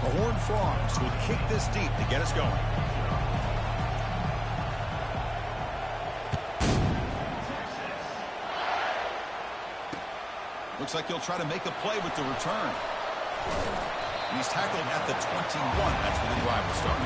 The Horned Frogs will kick this deep to get us going. Looks like he'll try to make a play with the return. He's tackled at the 21. That's where the drive will start.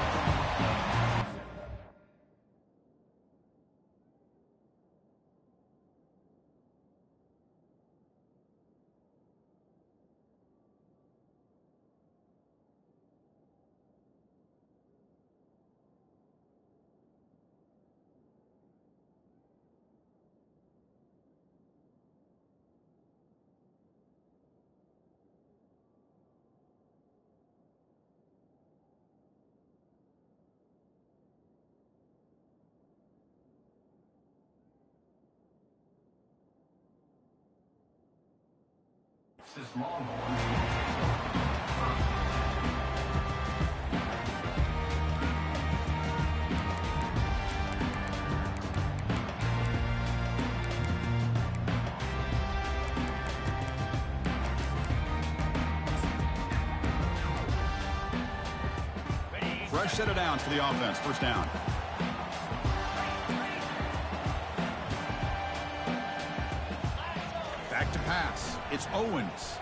Fresh set of downs for the offense. First down. Back to pass. It's Owens.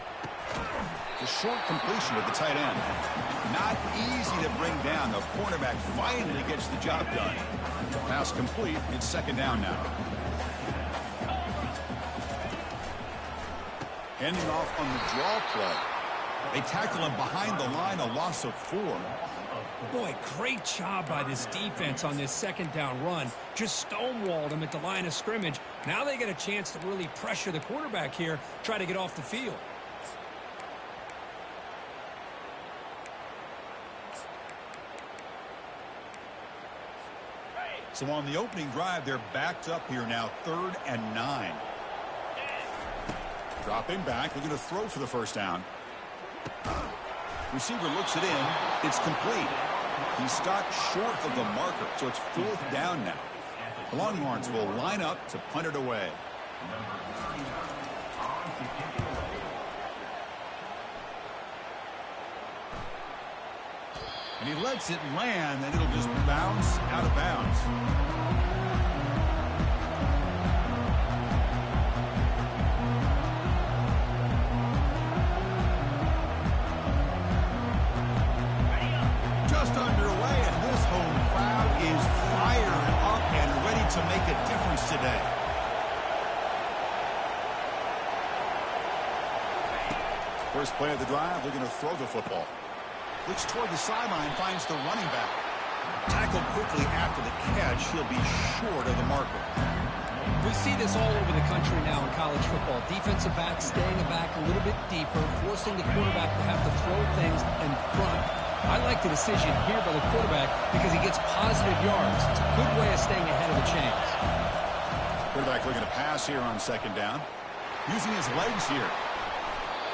The short completion with the tight end. Not easy to bring down. The cornerback finally gets the job done. Pass complete. It's second down now. Handing off on the draw play. They tackle him behind the line, a loss of 4. Boy, great job by this defense on this second down run. Just stonewalled him at the line of scrimmage. Now they get a chance to really pressure the quarterback here, try to get off the field. So on the opening drive, they're backed up here now, 3rd and 9. Dropping back, looking to throw for the first down. Receiver looks it in. It's complete. He stopped short of the marker, so it's 4th down now. The Longhorns will line up to punt it away. And he lets it land, and it'll just bounce out of bounds. Just underway, and this home crowd is fired up and ready to make a difference today. First play of the drive, they're going to throw the football. Looks toward the sideline, finds the running back. Tackled quickly after the catch. He'll be short of the marker. We see this all over the country now in college football. Defensive backs staying back a little bit deeper, forcing the quarterback to have to throw things in front. I like the decision here by the quarterback because he gets positive yards. It's a good way of staying ahead of the chains. Quarterback looking to pass here on second down. Using his legs here.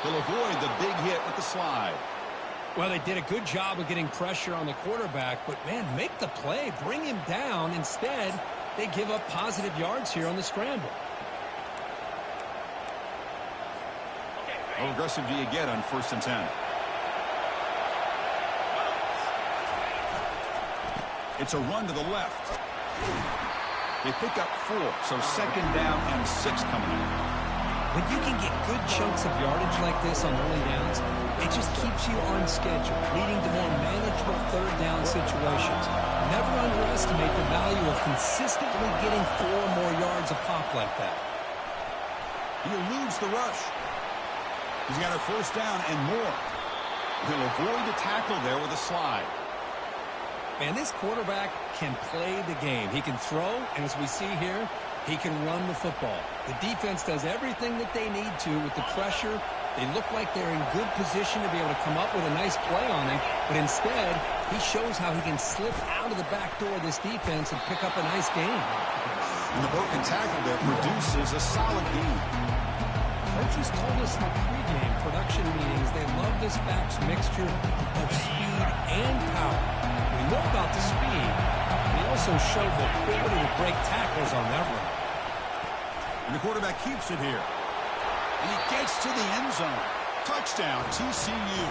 He'll avoid the big hit with the slide. Well, they did a good job of getting pressure on the quarterback, but, man, make the play. Bring him down. Instead, they give up positive yards here on the scramble. How aggressive do you get on 1st and 10? It's a run to the left. They pick up 4, so second down and 6 coming up. When you can get good chunks of yardage like this on early downs, it just keeps you on schedule, leading to more manageable 3rd down situations. Never underestimate the value of consistently getting 4 or more yards a pop like that. He eludes the rush. He's got a 1st down and more. He'll avoid the tackle there with a slide. And this quarterback can play the game. He can throw, and as we see here, he can run the football. The defense does everything that they need to with the pressure. They look like they're in good position to be able to come up with a nice play on him, but instead, he shows how he can slip out of the back door of this defense and pick up a nice gain. And the broken tackle there produces a solid gain. Coaches told us in the pregame production meetings they love this back's mixture of speed and power. We know about the speed. He also showed the ability to break tackles on that run. And the quarterback keeps it here. And he gets to the end zone. Touchdown, TCU.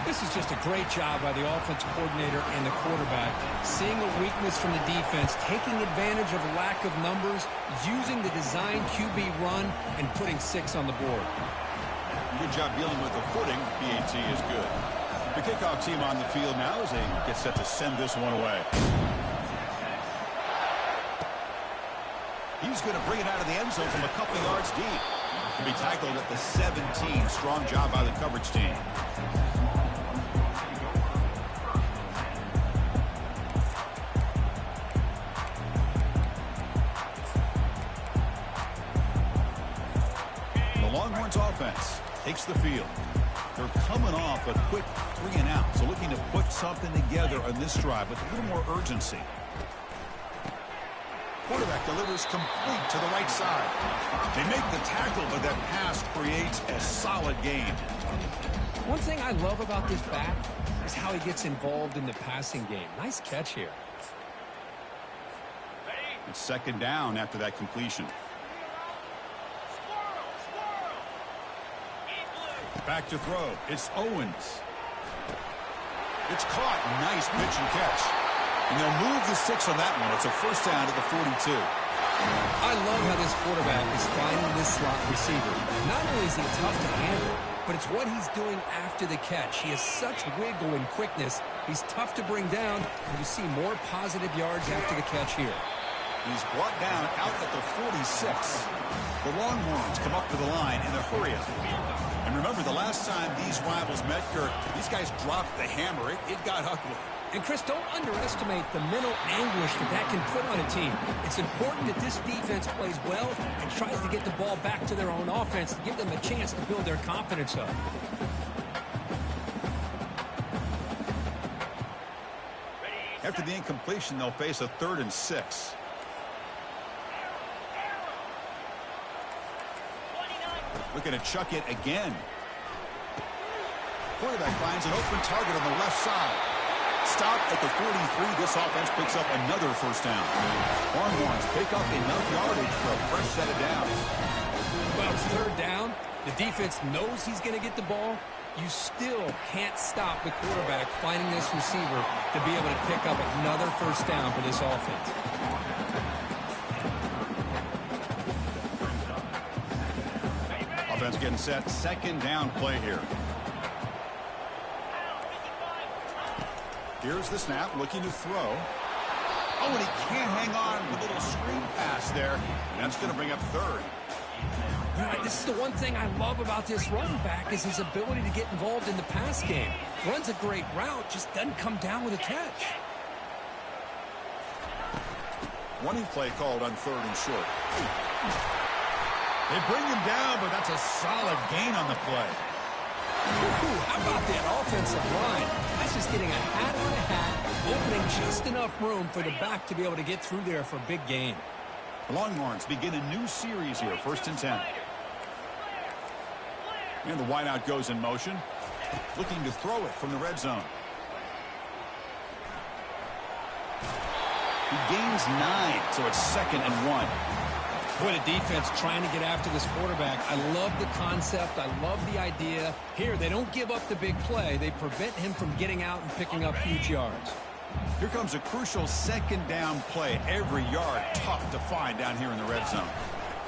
This is just a great job by the offense coordinator and the quarterback. Seeing a weakness from the defense, taking advantage of lack of numbers, using the design QB run, and putting 6 on the board. Good job dealing with the footing. PAT is good. The kickoff team on the field now as they get set to send this one away. He's going to bring it out of the end zone from a couple yards deep. To be tackled at the 17. Strong job by the coverage team. The Longhorns offense takes the field. They're coming off a quick 3-and-out, so looking to put something together on this drive with a little more urgency. Quarterback delivers complete to the right side. They make the tackle, but that pass creates a solid gain. One thing I love about this back is how he gets involved in the passing game. Nice catch here. It's 2nd down after that completion. Back to throw. It's Owens. It's caught. Nice pitch and catch. And they'll move the 6 on that one. It's a 1st down at the 42. I love how this quarterback is finding this slot receiver. Not only is he tough to handle, but it's what he's doing after the catch. He has such wiggle and quickness. He's tough to bring down, and you see more positive yards after the catch here. He's brought down out at the 46. The Longhorns come up to the line in a hurry up. And remember, the last time these rivals met, Kirk, these guys dropped the hammer. It got ugly. And, Chris, don't underestimate the mental anguish that can put on a team. It's important that this defense plays well and tries to get the ball back to their own offense to give them a chance to build their confidence up. After the incompletion, they'll face a 3rd and 6. Looking to chuck it again. Quarterback finds an open target on the left side. Stop at the 43. This offense picks up another 1st down. Longhorns pick up enough yardage for a fresh set of downs. Well, it's 3rd down. The defense knows he's going to get the ball. You still can't stop the quarterback finding this receiver to be able to pick up another 1st down for this offense. Offense getting set. 2nd down play here. Here's the snap, looking to throw. Oh, and he can't hang on. A little screen pass there. And that's going to bring up 3rd. Right, this is the one thing I love about this running back is his ability to get involved in the pass game. Runs a great route, just doesn't come down with a catch. Running play called on 3rd and short. They bring him down, but that's a solid gain on the play. Ooh, how about that offensive line? That's just getting a hat on a hat, opening just enough room for the back to be able to get through there for a big gain. The Longhorns begin a new series here, 1st and 10. And the wideout goes in motion, looking to throw it from the red zone. He gains 9, so it's 2nd and 1. Boy, the defense trying to get after this quarterback. I love the concept. I love the idea. Here, they don't give up the big play. They prevent him from getting out and picking up huge yards. Here comes a crucial 2nd down play. Every yard tough to find down here in the red zone.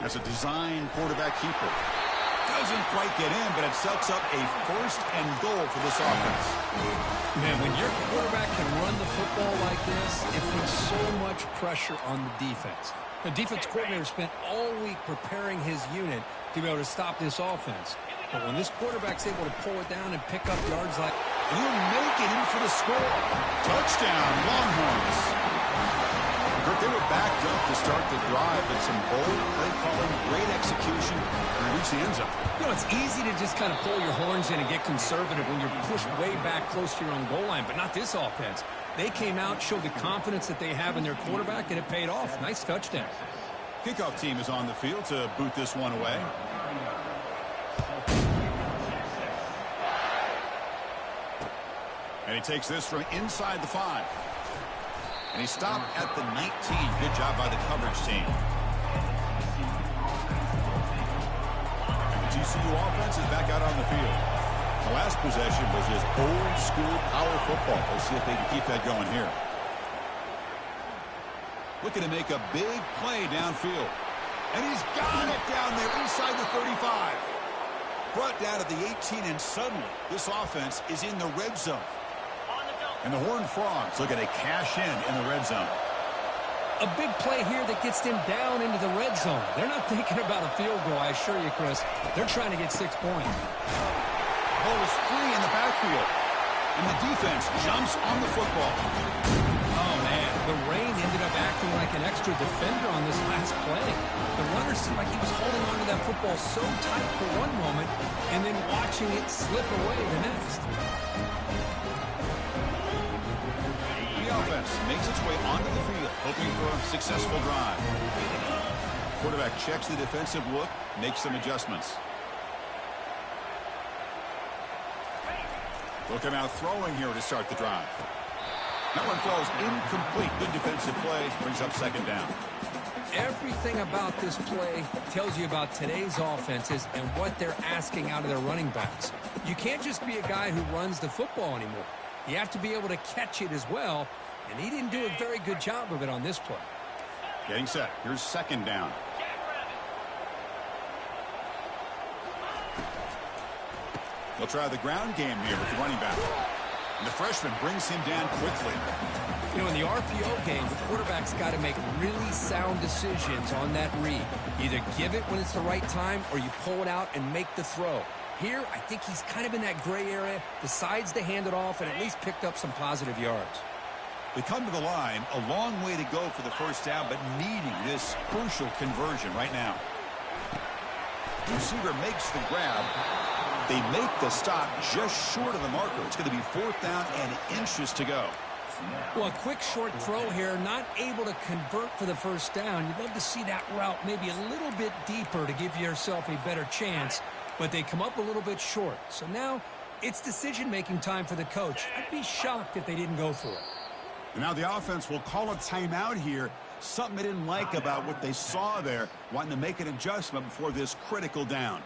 As a design quarterback keeper. Doesn't quite get in, but it sets up a 1st and goal for this offense. Man, when your quarterback can run the football like this, it puts so much pressure on the defense. The defense coordinator spent all week preparing his unit to be able to stop this offense. But when this quarterback's able to pull it down and pick up yards like, he'll make it in for the score. Touchdown, Longhorns. Kirk, they were backed up to start the drive, but some bold play calling, great execution, and reach the end zone. You know, it's easy to just kind of pull your horns in and get conservative when you're pushed way back close to your own goal line, but not this offense. They came out, showed the confidence that they have in their quarterback, and it paid off. Nice touchdown. Kickoff team is on the field to boot this one away. And he takes this from inside the 5. And he stopped at the 19. Good job by the coverage team. And the TCU offense is back out on the field. The last possession was just old school power football. Let's see if they can keep that going here. Looking to make a big play downfield. And he's got it down there inside the 35. Brought down to the 18, and suddenly this offense is in the red zone. And the Horned Frogs looking to cash in the red zone. A big play here that gets them down into the red zone. They're not thinking about a field goal, I assure you, Chris. They're trying to get 6 points. Ball is free in the backfield. And the defense jumps on the football. Oh, man. The rain ended up acting like an extra defender on this last play. The runner seemed like he was holding onto that football so tight for one moment and then watching it slip away the next. Offense makes its way onto the field, hoping for a successful drive. Quarterback checks the defensive look, makes some adjustments. They'll come out throwing here to start the drive. That one falls incomplete. Good defensive play, brings up second down. Everything about this play tells you about today's offenses and what they're asking out of their running backs. You can't just be a guy who runs the football anymore. You have to be able to catch it as well, and he didn't do a very good job of it on this play. Getting set. Here's second down. They'll try the ground game here with the running back. And the freshman brings him down quickly. You know, in the RPO game, the quarterback's got to make really sound decisions on that read. Either give it when it's the right time or you pull it out and make the throw. Here, I think he's kind of in that gray area, decides to hand it off, and at least picked up some positive yards. They come to the line, a long way to go for the first down, but needing this crucial conversion right now. The receiver makes the grab. They make the stop just short of the marker. It's going to be fourth down and inches to go. Well, a quick short throw here, not able to convert for the first down. You'd love to see that route maybe a little bit deeper to give yourself a better chance. But they come up a little bit short. So now it's decision-making time for the coach. I'd be shocked if they didn't go for it. And now the offense will call a timeout here. Something they didn't like about what they saw there. Wanting to make an adjustment before this critical down.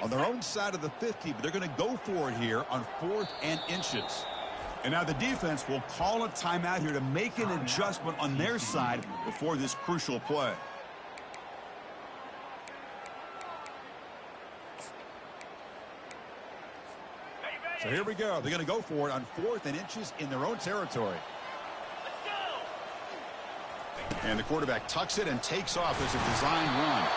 On their own side of the 50, but they're going to go for it here on 4th and inches. And now the defense will call a timeout here to make an adjustment on their side before this crucial play. So here we go. They're going to go for it on 4th and inches in their own territory. And the quarterback tucks it and takes off as a design run.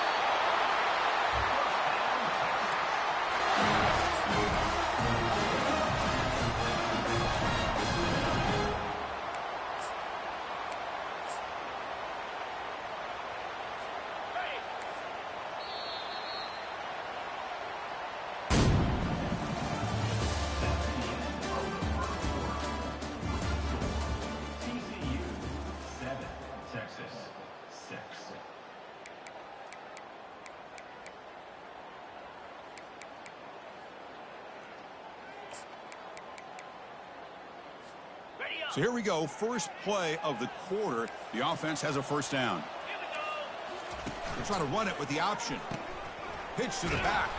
So here we go, first play of the quarter. The offense has a first down. They're trying to run it with the option. Pitch to the back.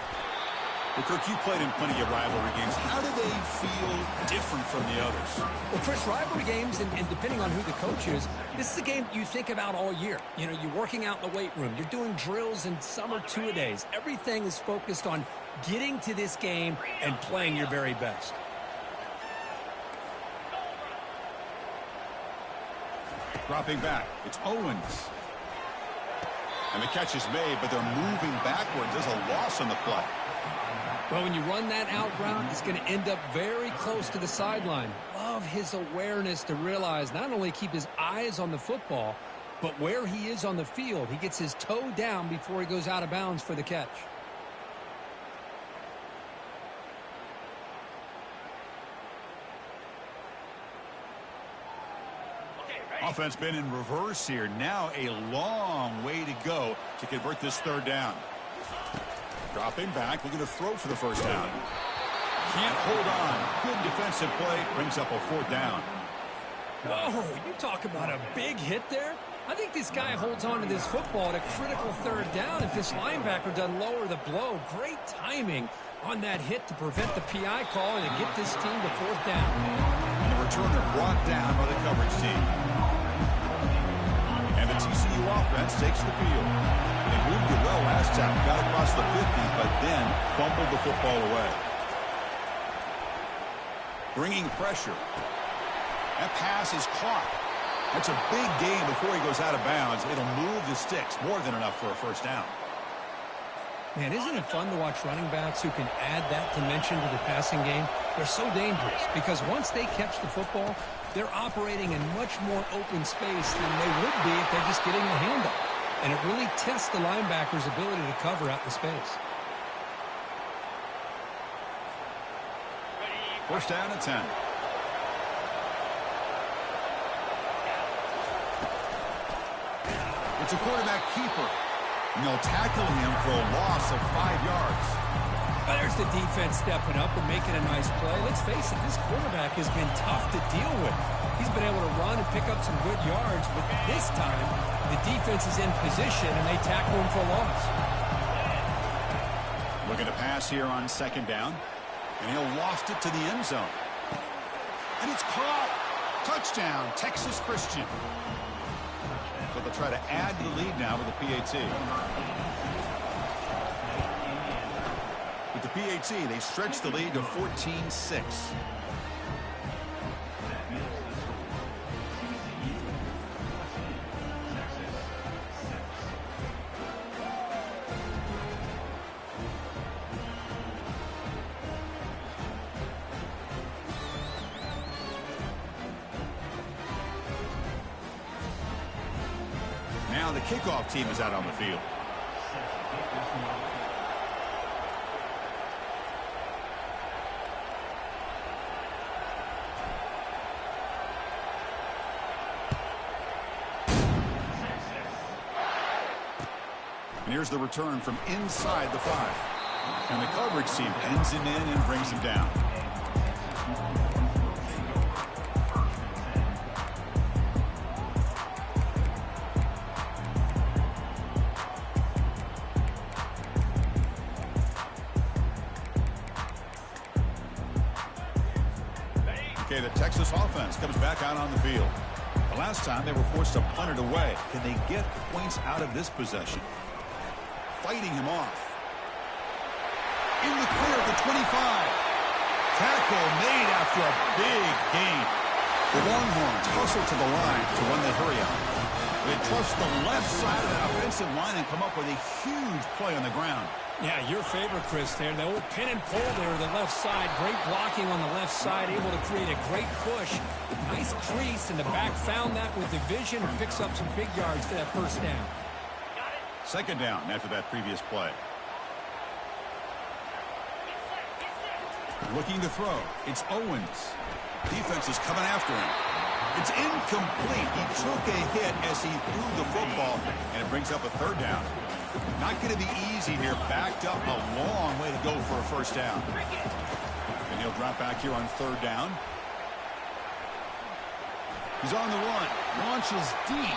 Well, Kirk, you played in plenty of rivalry games. How do they feel different from the others? Well, Chris, rivalry games, and depending on who the coach is, this is a game you think about all year. You know, you're working out in the weight room. You're doing drills and some are two-a-days. Everything is focused on getting to this game and playing your very best. Dropping back, it's Owens. And the catch is made, but they're moving backwards. There's a loss on the play. Well, when you run that out route, it's going to end up very close to the sideline. Love his awareness to realize not only keep his eyes on the football, but where he is on the field. He gets his toe down before he goes out of bounds for the catch. Offense been in reverse here. Now a long way to go to convert this third down. Dropping back, looking to throw for the first down. can't hold on. Good defensive play. Brings up a 4th down. Whoa, you talk about a big hit there. I think this guy holds on to this football at a critical 3rd down. If this linebacker doesn't lower the blow, great timing on that hit to prevent the PI call and to get this team to 4th down. And the returner brought down by the coverage team. And the TCU offense takes the field. They moved it well last time, got across the 50, but then fumbled the football away. Bringing pressure. That pass is caught. That's a big gain before he goes out of bounds. It'll move the sticks, more than enough for a 1st down. Man, isn't it fun to watch running backs who can add that dimension to the passing game? They're so dangerous because once they catch the football, they're operating in much more open space than they would be if they're just getting the handoff. And it really tests the linebacker's ability to cover out the space. 1st down and 10. It's a quarterback keeper. And they'll tackle him for a loss of 5 yards. Well, there's the defense stepping up and making a nice play. Let's face it, this quarterback has been tough to deal with. He's been able to run and pick up some good yards, but this time the defense is in position and they tackle him for a loss. Looking to pass here on 2nd down. And he'll loft it to the end zone. And it's caught. Touchdown, Texas Christian. So they'll try to add to the lead now with the PAT. With the PAT, they stretch the lead to 14-6. Now the kickoff team is out on the field. And here's the return from inside the 5. And the coverage team ends him in and brings him down. Okay, the Texas offense comes back out on the field. The last time they were forced to punt it away. Can they get points out of this possession? Fighting him off. In the clear at the 25. Tackle made after a big gain. The Longhorns hustle to the line to run the hurry up. They trust the left side of that offensive line and come up with a huge play on the ground. Yeah, your favorite, Chris, there. The old pin and pull there, the left side. Great blocking on the left side, able to create a great push. Nice crease, and the back found that with the vision and picks up some big yards for that 1st down. 2nd down after that previous play. Looking to throw. It's Owens. Defense is coming after him. It's incomplete. He took a hit as he threw the football, and it brings up a 3rd down. Not going to be easy here. Backed up a long way to go for a 1st down. And he'll drop back here on 3rd down. He's on the run. Launches deep.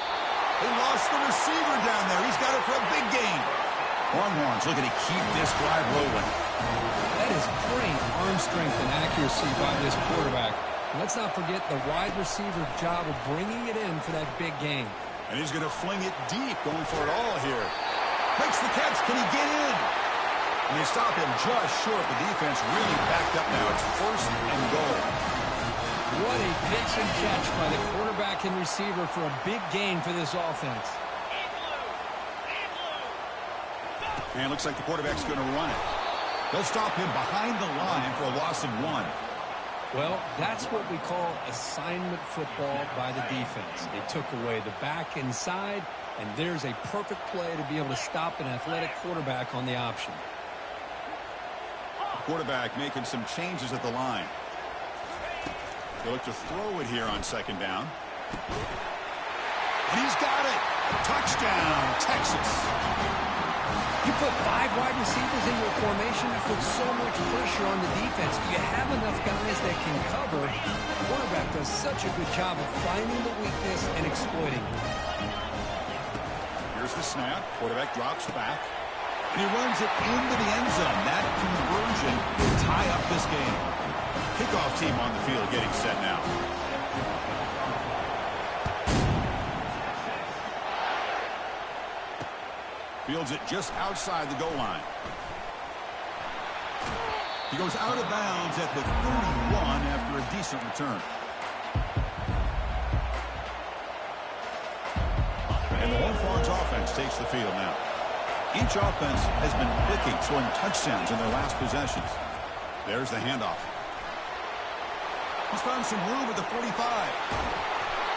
They lost the receiver down there. He's got it for a big gain. Longhorns looking to keep this drive rolling. That is great arm strength and accuracy by this quarterback. Let's not forget the wide receiver's job of bringing it in for that big gain. And he's going to fling it deep, going for it all here. Makes the catch. Can he get in? And they stop him just short. The defense really backed up now. It's 1st and goal. What a pitch and catch by the quarterback and receiver for a big gain for this offense. And it looks like the quarterback's going to run it. They'll stop him behind the line for a loss of 1. Well, that's what we call assignment football by the defense. They took away the back inside, and there's a perfect play to be able to stop an athletic quarterback on the option. The quarterback making some changes at the line. They look to throw it here on 2nd down. And he's got it. Touchdown, Texas. You put 5 wide receivers in your formation, you put so much pressure on the defense. Do you have enough guys that can cover? The quarterback does such a good job of finding the weakness and exploiting it. Here's the snap. Quarterback drops back. And he runs it into the end zone. That conversion will tie up this game. Kickoff team on the field getting set now. Fields it just outside the goal line. He goes out of bounds at the 31 after a decent return. And the Horned Frogs offense takes the field now. Each offense has been clicking, scoring touchdowns in their last possessions. There's the handoff. He's found some room at the 45.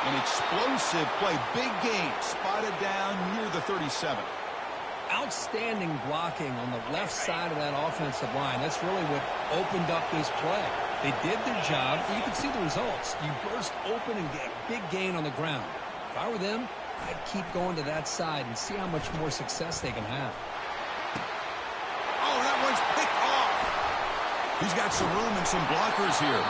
An explosive play. Big gain. Spotted down near the 37. Outstanding blocking on the left side of that offensive line. That's really what opened up this play. They did their job, and you can see the results. You burst open and get a big gain on the ground. If I were them, I'd keep going to that side and see how much more success they can have. Oh, that one's picked off. He's got some room and some blockers here.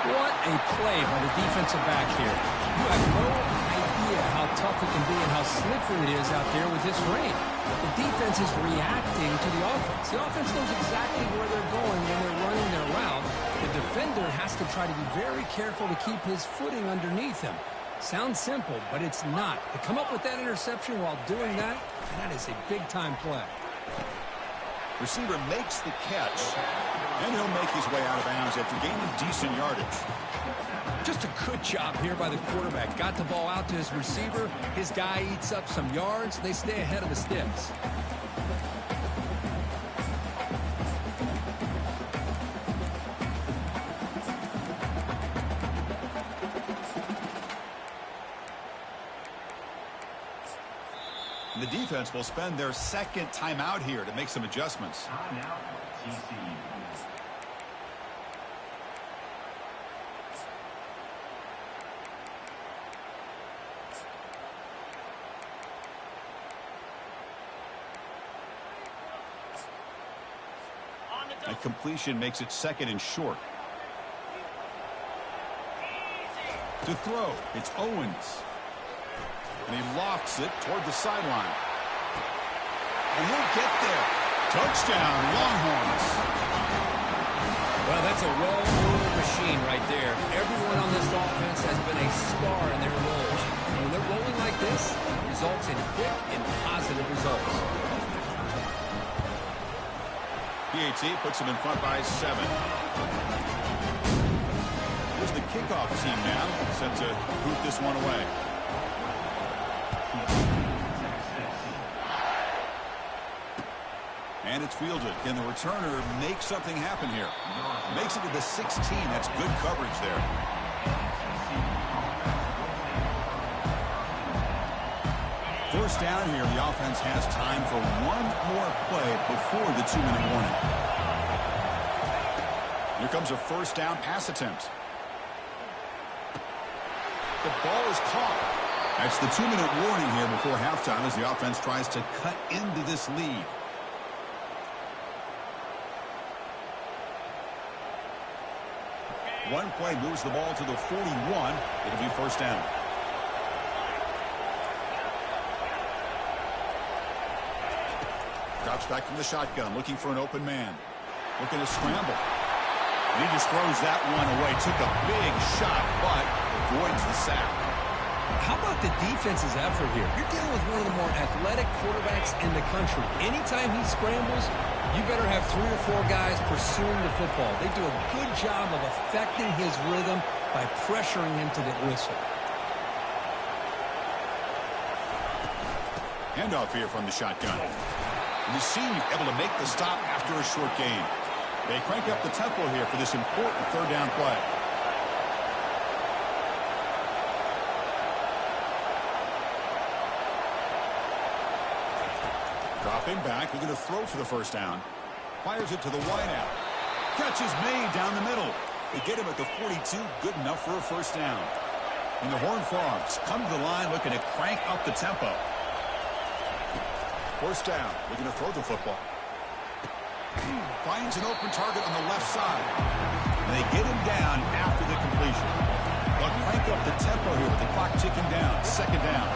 What a play by the defensive back here. You have no idea how tough it can be and how slippery it is out there with this rain. The defense is reacting to the offense. The offense knows exactly where they're going when they're running their route. The defender has to try to be very careful to keep his footing underneath him. Sounds simple, but it's not. To come up with that interception while doing that, that is a big-time play. Receiver makes the catch, and he'll make his way out of bounds after gaining decent yardage. Just a good job here by the quarterback. Got the ball out to his receiver. His guy eats up some yards. They stay ahead of the sticks. The defense will spend their second timeout here to make some adjustments. A completion makes it second and short. To throw, it's Owens. And he lofts it toward the sideline. And he'll get there. Touchdown, Longhorns. Well, that's a well-oiled machine right there. Everyone on this offense has been a star in their roles. And when they're rolling like this, it results in quick and positive results. PAT puts him in front by 7. Here's the kickoff team now, set to boot this one away. And it's fielded. Can the returner make something happen here? Makes it to the 16. That's good coverage there. First down here. The offense has time for one more play before the 2-minute warning. Here comes a first down pass attempt. The ball is caught. That's the 2-minute warning here before halftime as the offense tries to cut into this lead. One play moves the ball to the 41. It'll be first down. Drops back from the shotgun, looking for an open man. Looking to scramble. And he just throws that one away. Took a big shot, but avoids the sack. How about the defense's effort here? You're dealing with one of the more athletic quarterbacks in the country. Anytime he scrambles, you better have 3 or 4 guys pursuing the football. They do a good job of affecting his rhythm by pressuring him to the whistle. Handoff here from the shotgun. And the senior able to make the stop after a short gain. They crank up the tempo here for this important third down play. Dropping back, looking to throw for the first down. Fires it to the wideout. Catch is made down the middle. They get him at the 42, good enough for a first down. And the Horned Frogs come to the line looking to crank up the tempo. First down, looking to throw the football. Finds an open target on the left side. And they get him down after the completion. They'll crank up the tempo here with the clock ticking down. Second down.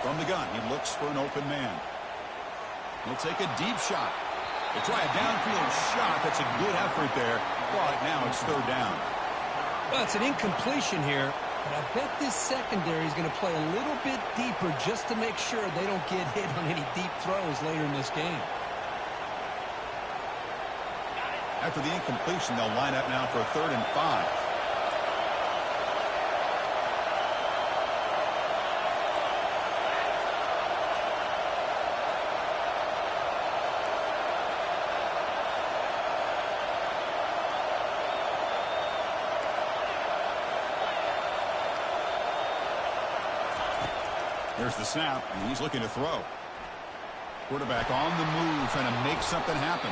From the gun, he looks for an open man. He'll take a deep shot. They try a downfield shot. That's a good effort there. But now it's third down. Well, it's an incompletion here. But I bet this secondary is going to play a little bit deeper just to make sure they don't get hit on any deep throws later in this game. After the incompletion, they'll line up now for a 3rd and 5. There's the snap, and he's looking to throw. Quarterback on the move, trying to make something happen.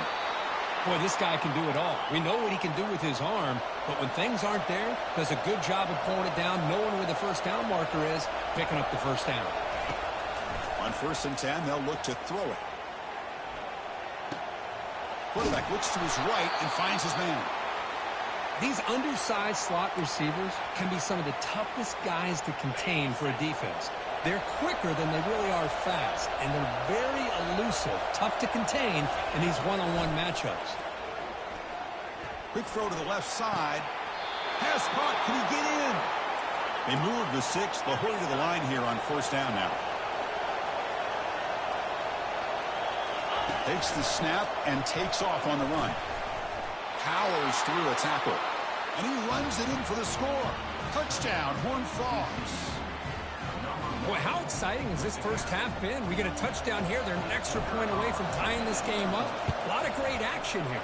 Boy, this guy can do it all. We know what he can do with his arm, but when things aren't there, does a good job of pulling it down, knowing where the first down marker is, picking up the first down. On 1st and 10, they'll look to throw it. Quarterback looks to his right and finds his man. These undersized slot receivers can be some of the toughest guys to contain for a defense. They're quicker than they really are fast, and they're very elusive, tough to contain in these one-on-one matchups. Quick throw to the left side. Pass caught. Can he get in? They move the 6. They'll hurry to the line here on 1st down now. Takes the snap and takes off on the run. Powers through a tackle. And he runs it in for the score. Touchdown, Horned Frogs. Boy, how exciting has this first half been? We get a touchdown here. They're an extra point away from tying this game up. A lot of great action here.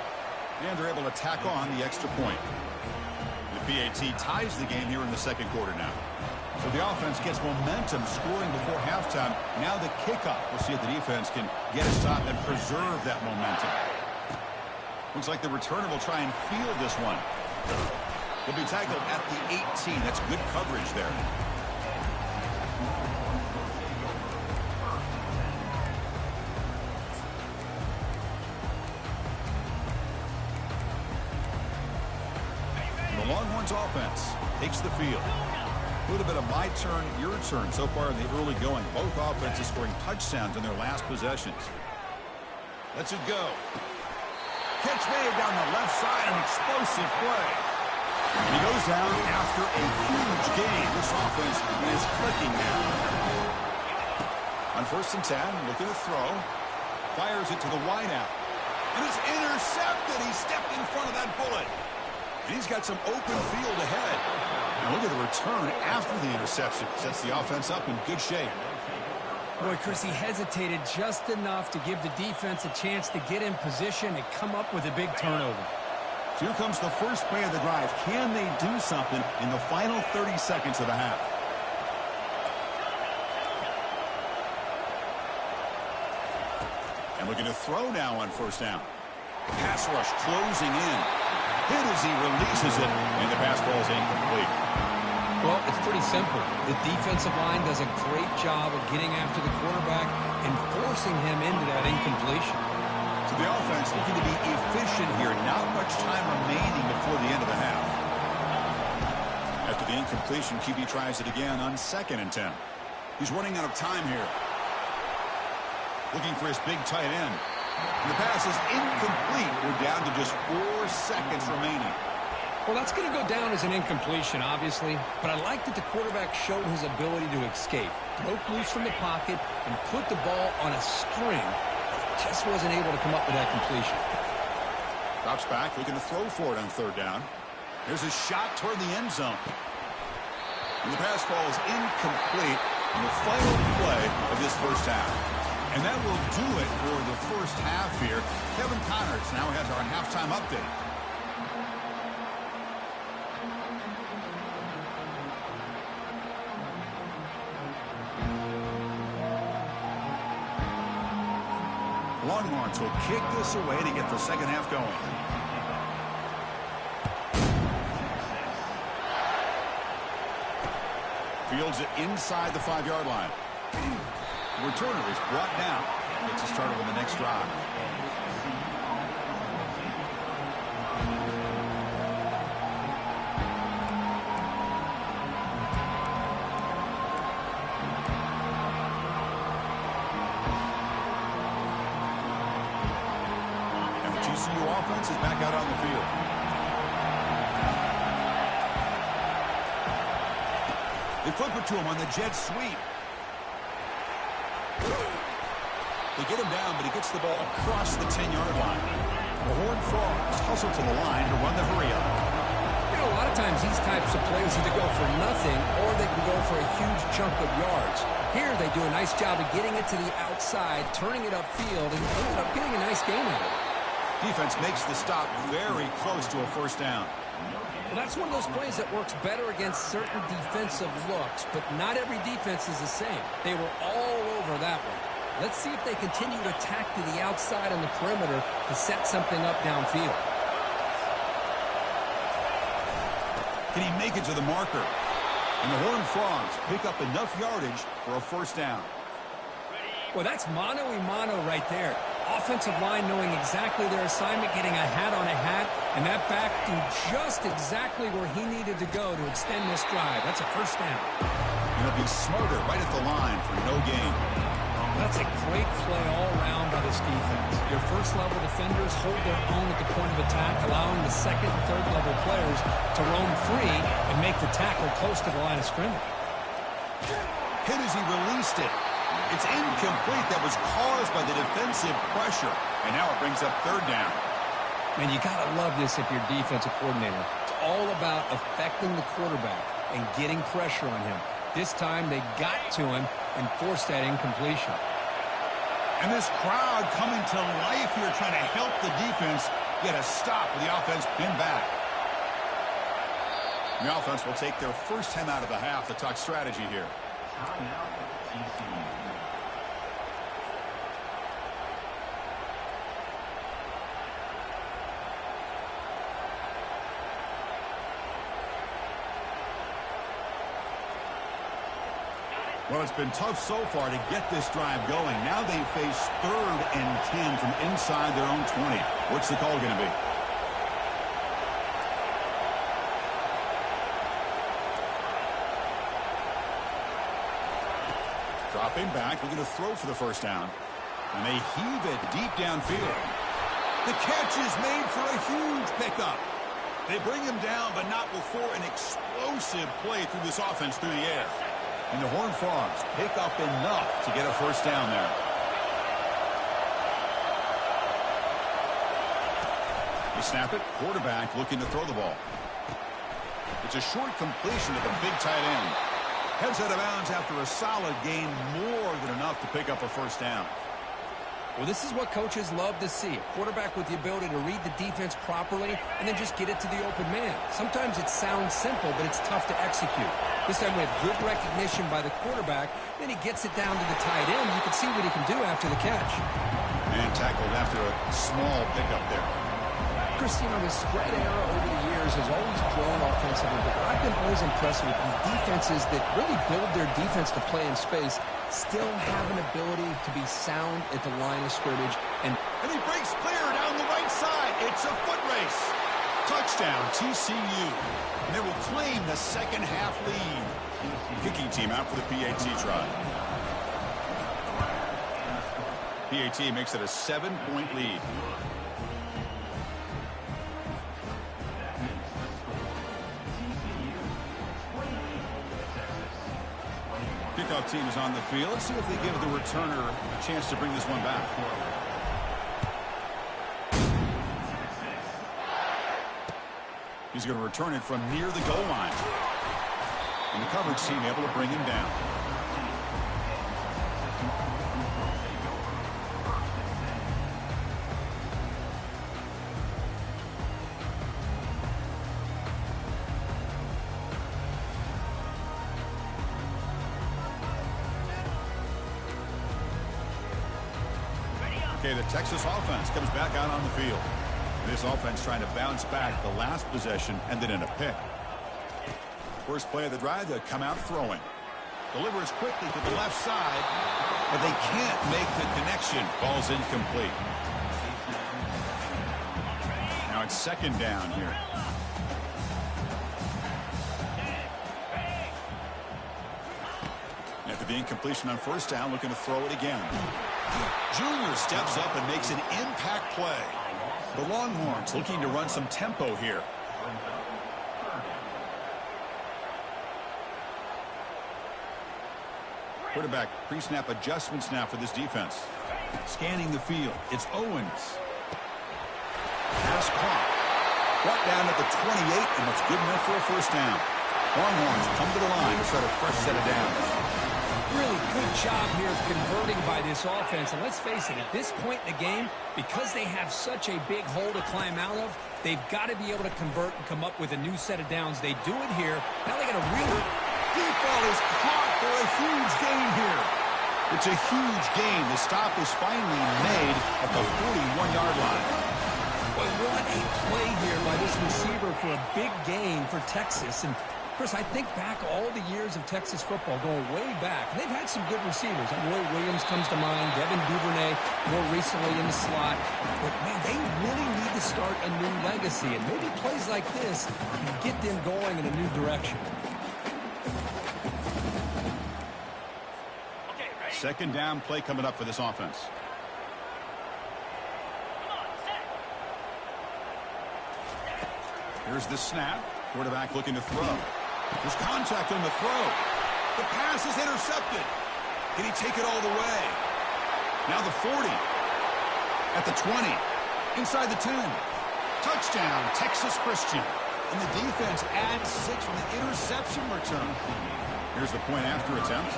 And they're able to tack on the extra point. The PAT ties the game here in the 2nd quarter now. So the offense gets momentum scoring before halftime. Now the kickoff. We'll see if the defense can get a stop and preserve that momentum. Looks like the returner will try and field this one. He'll be tackled at the 18. That's good coverage there. The Longhorns offense takes the field. A little bit of my turn, your turn so far in the early going. Both offenses scoring touchdowns in their last possessions. Lets it go. Catch made down the left side, an explosive play. And he goes down after a huge gain. This offense is clicking now. On 1st and 10, looking to throw. Fires it to the wideout. And it's intercepted. He stepped in front of that bullet. And he's got some open field ahead. Now look at the return after the interception. Sets the offense up in good shape. Boy, Chris, he hesitated just enough to give the defense a chance to get in position and come up with a big turnover. So here comes the first play of the drive. Can they do something in the final 30 seconds of the half? And looking to throw now on 1st down. Pass rush closing in. Hit as he releases it, and the pass ball is incomplete. Well, it's pretty simple. The defensive line does a great job of getting after the quarterback and forcing him into that incompletion. So the offense looking to be efficient here. Not much time remaining before the end of the half. After the incompletion, QB tries it again on 2nd and 10. He's running out of time here. Looking for his big tight end. And the pass is incomplete. We're down to just 4 seconds remaining. Well, that's going to go down as an incompletion, obviously, but I like that the quarterback showed his ability to escape, broke loose from the pocket, and put the ball on a string. Just wasn't able to come up with that completion. Drops back, looking to throw for it on 3rd down. There's a shot toward the end zone. And the pass ball is incomplete in the final play of this first half. And that will do it for the first half here. Kevin Connors now has our halftime update. Longhorns will kick this away to get the second half going. Fields it inside the 5-yard line. The returner is brought down. Gets us started on the next drive. And the TCU offense is back out on the field. They flip it to him on the jet sweep. They get him down, but he gets the ball across the 10-yard line. The Horned Frogs hustle to the line to run the hurry-up. You know, a lot of times these types of plays either go for nothing or they can go for a huge chunk of yards. Here they do a nice job of getting it to the outside, turning it upfield, and ended up getting a nice gain out of it. Defense makes the stop very close to a first down. Well, that's one of those plays that works better against certain defensive looks, but not every defense is the same. They were all over that one. Let's see if they continue to attack to the outside on the perimeter to set something up downfield. Can he make it to the marker? And the Horned Frogs pick up enough yardage for a first down. Well, that's mano-a-mano right there. Offensive line knowing exactly their assignment, getting a hat on a hat, and that back to just exactly where he needed to go to extend this drive. That's a first down. And he'll be smarter right at the line for no gain. That's a great play all around by this defense. Your first-level defenders hold their own at the point of attack, allowing the second and third-level players to roam free and make the tackle close to the line of scrimmage. Hit as he released it. It's incomplete. That was caused by the defensive pressure. And now it brings up third down. Man, you got to love this if you're defensive coordinator. It's all about affecting the quarterback and getting pressure on him. This time they got to him and forced that incompletion. And this crowd coming to life here trying to help the defense get a stop with the offense pinned back. The offense will take their first 10 out of the half to talk strategy here. Well, it's been tough so far to get this drive going. Now they face 3rd and 10 from inside their own 20. What's the call going to be? Dropping back, looking to throw for the first down. And they heave it deep downfield. The catch is made for a huge pickup. They bring him down, but not before an explosive play through this offense through the air. And the Horned Frogs pick up enough to get a first down there. They snap it. Quarterback looking to throw the ball. It's a short completion to the big tight end. Heads out of bounds after a solid gain, more than enough to pick up a first down. Well, this is what coaches love to see. A quarterback with the ability to read the defense properly and then just get it to the open man. Sometimes it sounds simple, but it's tough to execute. This time we have good recognition by the quarterback. Then he gets it down to the tight end. You can see what he can do after the catch. And tackled after a small pickup there. Chris, you know, the spread era over the years has always grown offensively, but what I've been always impressed with these defenses that really build their defense to play in space still have an ability to be sound at the line of scrimmage. And he breaks clear down the right side. It's a foot race. Touchdown, TCU. And they will claim the second half lead. Kicking team out for the PAT try. PAT makes it a 7-point lead. Kickoff team is on the field. Let's see if they give the returner a chance to bring this one back. He's going to return it from near the goal line. And the coverage team able to bring him down. Okay, the Texas offense comes back out on the field. This offense trying to bounce back. The last possession ended in a pick. First play of the drive, they come out throwing. Delivers quickly to the left side, but they can't make the connection. Ball's incomplete. Now it's second down here. After the incompletion on first down, looking to throw it again. Junior steps up and makes an impact play. The Longhorns looking to run some tempo here. Quarterback pre-snap adjustments now for this defense. Scanning the field. It's Owens. Pass caught. Brought down at the 28, and that's good enough for a first down. Longhorns come to the line to start a fresh set of downs. Really good job here converting by this offense. And let's face it, at this point in the game, because they have such a big hole to climb out of, they've got to be able to convert and come up with a new set of downs. They do it here. Now they got a real deep ball is caught for a huge gain here. It's a huge gain. The stop is finally made at the 41-yard line. But what a play here by this receiver for a big gain for Texas. And Chris, I think back all the years of Texas football, going way back. They've had some good receivers. Roy Williams comes to mind, Devin Duvernay more recently in the slot. But, man, they really need to start a new legacy. And maybe plays like this can get them going in a new direction. Second down play coming up for this offense. Here's the snap. Quarterback looking to throw. There's contact on the throw. The pass is intercepted. Can he take it all the way? Now the 40. At the 20. Inside the 10. Touchdown, Texas Christian. And the defense adds 6 from the interception return. Here's the point after attempt.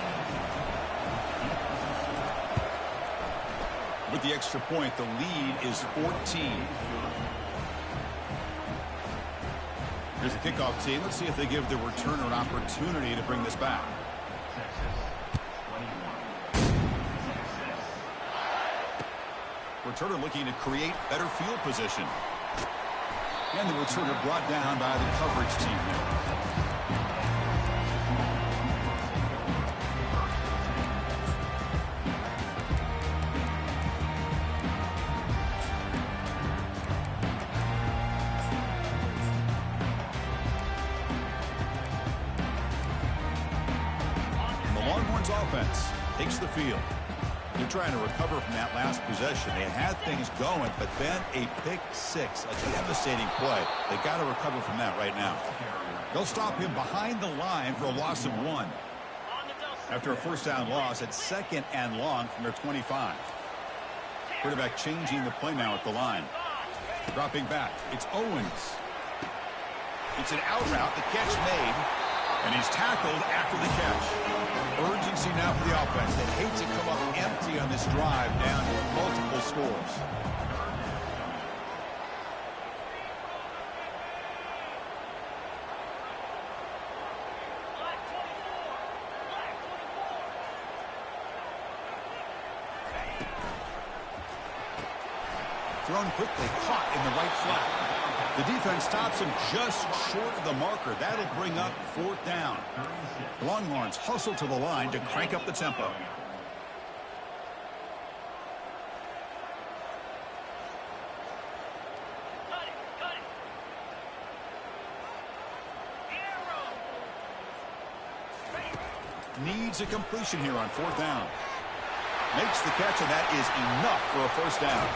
With the extra point, the lead is 14. Here's the kickoff team. Let's see if they give the returner an opportunity to bring this back. Returner looking to create better field position. And the returner brought down by the coverage team. Offense takes the field. They're trying to recover from that last possession. They had things going, but then a pick six, a devastating play. They got to recover from that right now. They'll stop him behind the line for a loss of 1. After a first down loss at second and long from their 25. Quarterback changing the play now at the line. Dropping back. It's Owens. It's an out route. The catch made. And he's tackled after the catch. Urgency now for the offense. They hate to come up empty on this drive down to multiple scores. Thrown quickly, caught in the right flat. The defense stops him just short of the marker. That'll bring up 4th down. Longhorns hustle to the line to crank up the tempo. Needs a completion here on 4th down. Makes the catch, and that is enough for a first down.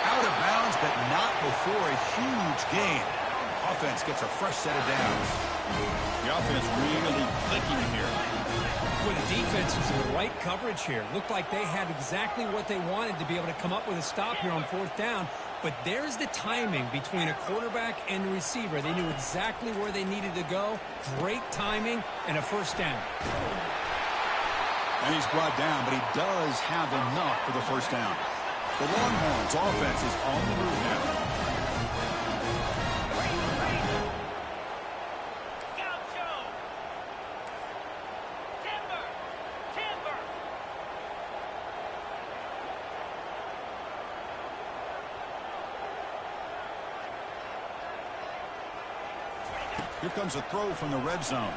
Out of bounds, but not before a huge gain. Offense gets a fresh set of downs. The offense really clicking here. Well, the defense is in the right coverage here. Looked like they had exactly what they wanted to be able to come up with a stop here on 4th down. But there's the timing between a quarterback and the receiver. They knew exactly where they needed to go. Great timing and a first down. And he's brought down, but he does have enough for the first down. The Longhorns offense is on the move now. Here comes a throw from the red zone.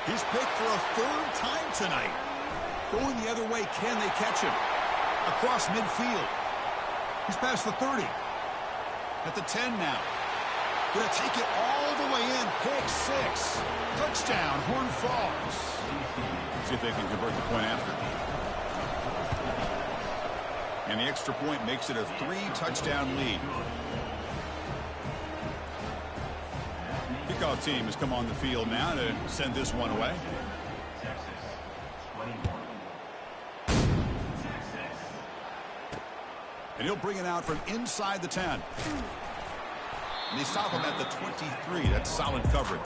He's picked for a third time tonight. Going the other way, can they catch him? Across midfield. He's past the 30. At the 10 now. Gonna take it all the way in. Pick 6. Touchdown, Horned Frogs. See if they can convert the point after. And the extra point makes it a 3-touchdown lead. Kickoff team has come on the field now to send this one away. And he'll bring it out from inside the 10. And they stop him at the 23. That's solid coverage.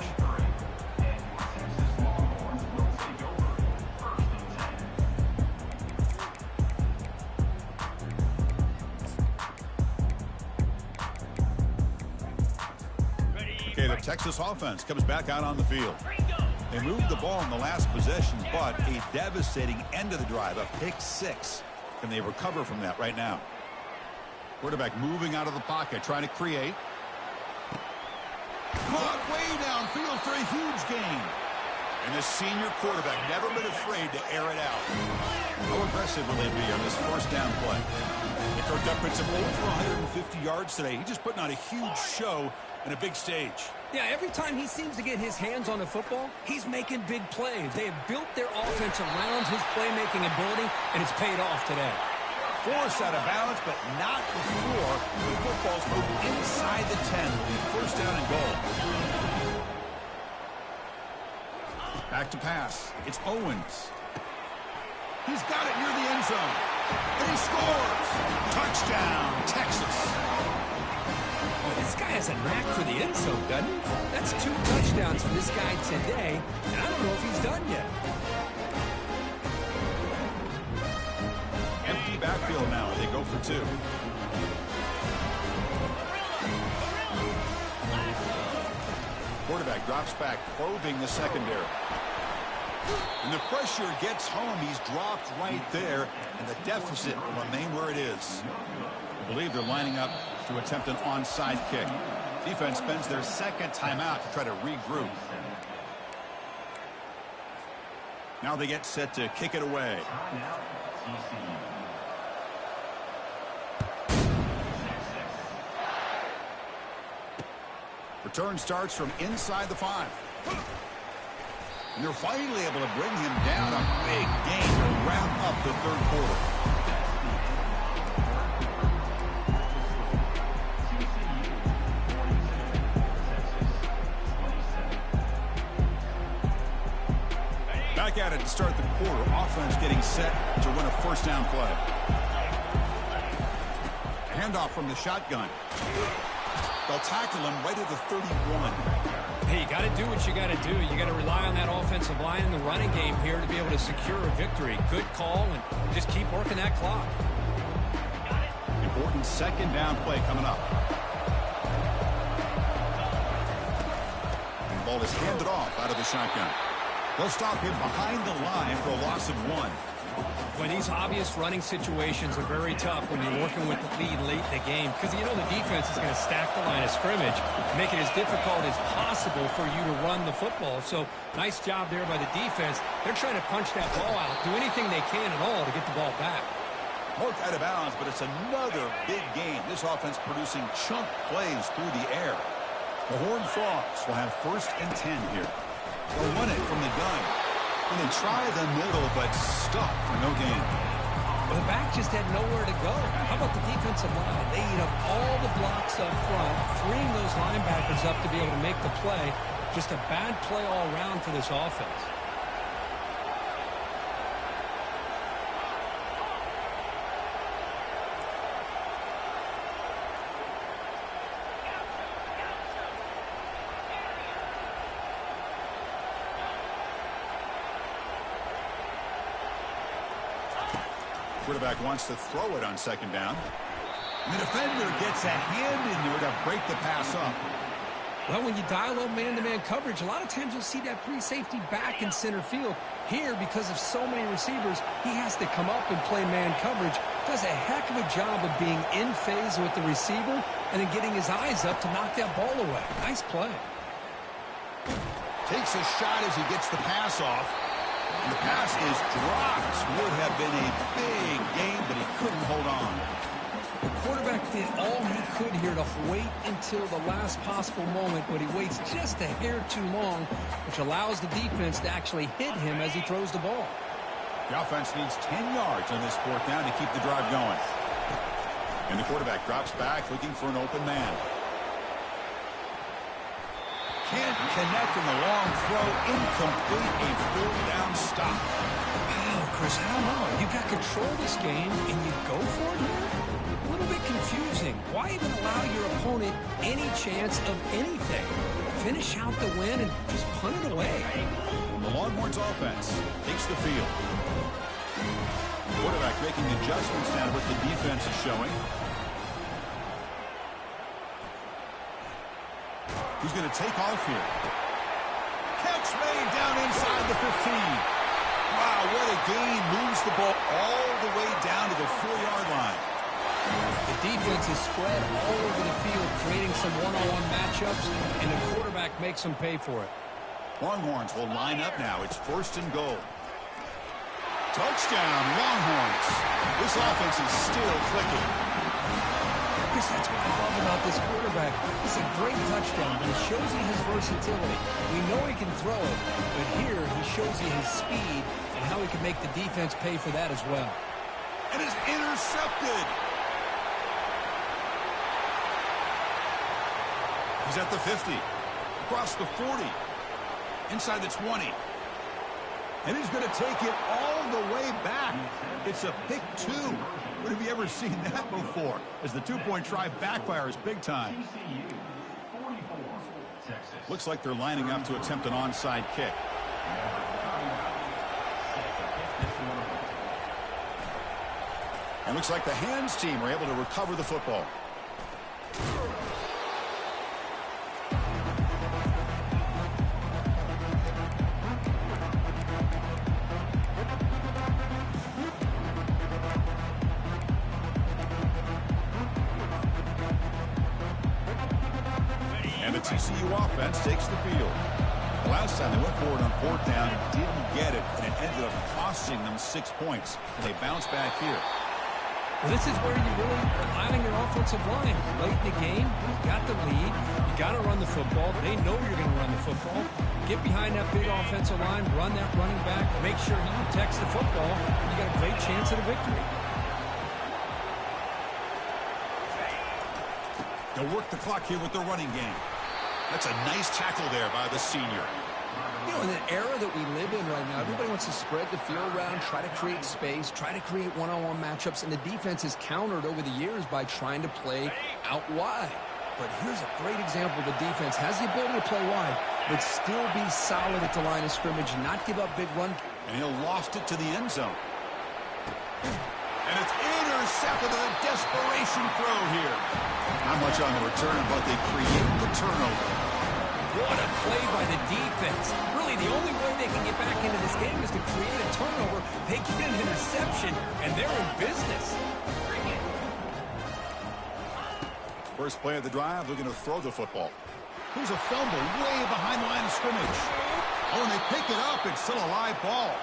Okay, the Texas offense comes back out on the field. They moved the ball in the last possession, but a devastating end of the drive, a pick 6. Can they recover from that right now? Quarterback moving out of the pocket, trying to create. Caught way downfield for a huge gain. And the senior quarterback never been afraid to air it out. How aggressive will they be on this first down play? Kirk puts him over 150 yards today. He's just putting on a huge show and a big stage. Yeah, every time he seems to get his hands on the football, he's making big plays. They have built their offense around his playmaking ability, and it's paid off today. Forced out of bounds, but not before the football's moved inside the 10. First down and goal. Back to pass. It's Owens. He's got it near the end zone. And he scores. Touchdown, Texas. Oh, this guy has a knack for the end zone, doesn't he? That's 2 touchdowns for this guy today, and I don't know if he's done yet. Empty backfield now. They go for 2. Quarterback drops back, probing the secondary. And the pressure gets home. He's dropped right there, and the deficit will remain where it is. I believe they're lining up to attempt an onside kick. Defense spends their second timeout to try to regroup. Now they get set to kick it away. Return starts from inside the 5. And they're finally able to bring him down. A big gain to wrap up the third quarter. Back at it to start the quarter. Offense getting set to run a first down play. Handoff from the shotgun. They'll tackle him right at the 31. Hey, you got to do what you got to do. You got to rely on that offensive line in the running game here to be able to secure a victory. Good call, and just keep working that clock. Important second down play coming up. And the ball is handed off out of the shotgun. They'll stop him behind the line for a loss of 1. When these obvious running situations are very tough when you're working with the lead late in the game, because you know the defense is going to stack the line of scrimmage, make it as difficult as possible for you to run the football. So nice job there by the defense. They're trying to punch that ball out, do anything they can at all to get the ball back. Marked out of bounds, but it's another big game. This offense producing chunk plays through the air. The Horned Frogs will have 1st and 10 here. They'll run it from the gun. And they try the middle, but stuck for no gain. Well, the back just had nowhere to go. How about the defensive line? They eat up all the blocks up front, freeing those linebackers up to be able to make the play. Just a bad play all around for this offense. Quarterback wants to throw it on second down. And the defender gets a hand in there to break the pass up. Well, when you dial up man-to-man coverage, a lot of times you'll see that free safety back in center field. Here, because of so many receivers, he has to come up and play man coverage. Does a heck of a job of being in phase with the receiver and then getting his eyes up to knock that ball away. Nice play. Takes a shot as he gets the pass off. And the pass is dropped. Would have been a big gain, but he couldn't hold on. The quarterback did all he could here to wait until the last possible moment, but he waits just a hair too long, which allows the defense to actually hit him as he throws the ball. The offense needs 10 yards on this fourth down to keep the drive going. And the quarterback drops back looking for an open man. Can't connect in the long throw. Incomplete. A fourth down stop. Wow, Chris, I don't know. You've got control of this game, and you go for it here? A little bit confusing. Why even allow your opponent any chance of anything? Finish out the win and just punt it away. The Longhorns offense takes the field. Quarterback making adjustments now what the defense is showing. Who's going to take off here? Catch made down inside the 15. Wow, what a gain. Moves the ball all the way down to the 4-yard line. The defense is spread all over the field, creating some one-on-one matchups, and the quarterback makes them pay for it. Longhorns will line up now. It's 1st and goal. Touchdown, Longhorns. This offense is still clicking. Chris, that's what I love about this quarterback. It's a great touchdown, but it shows you his versatility. We know he can throw it, but here he shows you his speed and how he can make the defense pay for that as well. And is intercepted. He's at the 50, across the 40, inside the 20. And he's going to take it all the way back. It's a pick 2. When have you ever seen that before? As the two-point try backfires big time. Looks like they're lining up to attempt an onside kick. And looks like the hands team are able to recover the football. TCU offense takes the field. Last time they went forward on 4th down, didn't get it, and it ended up costing them 6 points. And they bounce back here. Well, this is where you really rely on your offensive line. Late in the game, you got the lead. You got to run the football. They know you're going to run the football. Get behind that big offensive line, run that running back, make sure he protects the football. You got a great chance at a victory. They'll work the clock here with the running game. That's a nice tackle there by the senior. You know, in the era that we live in right now, everybody wants to spread the field around, try to create space, try to create one-on-one matchups, and the defense has countered over the years by trying to play out wide. But here's a great example. The defense has the ability to play wide, but still be solid at the line of scrimmage, not give up big run. And he'll loft it to the end zone. And it's intercepted on a desperation throw here. Not much on the return, but they create the turnover. What a play by the defense. Really, the only way they can get back into this game is to create a turnover. They get an interception, and they're in business. First play of the drive, looking to throw the football. Here's a fumble way behind the line of scrimmage. Oh, and they pick it up. It's still a live ball.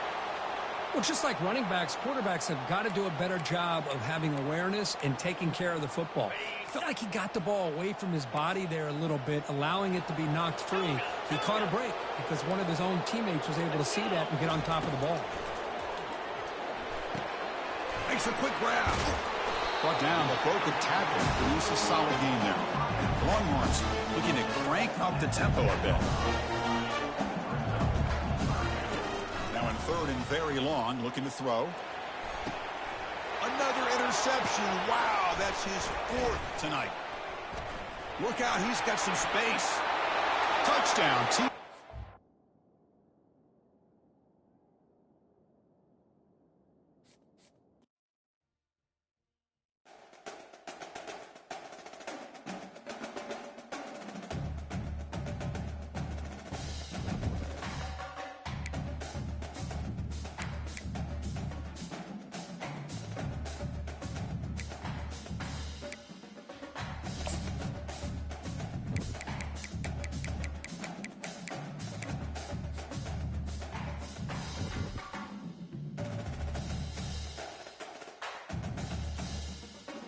Well, just like running backs, quarterbacks have got to do a better job of having awareness and taking care of the football. I felt like he got the ball away from his body there a little bit, allowing it to be knocked free. He caught a break because one of his own teammates was able to see that and get on top of the ball. Makes a quick grab. Brought down, but broke the tackle. Produce a solid game there. Longhorns looking to crank up the tempo a bit. Now in 3rd and very long, looking to throw. Another interception. Wow, that's his 4th tonight. Look out, he's got some space. Touchdown, team.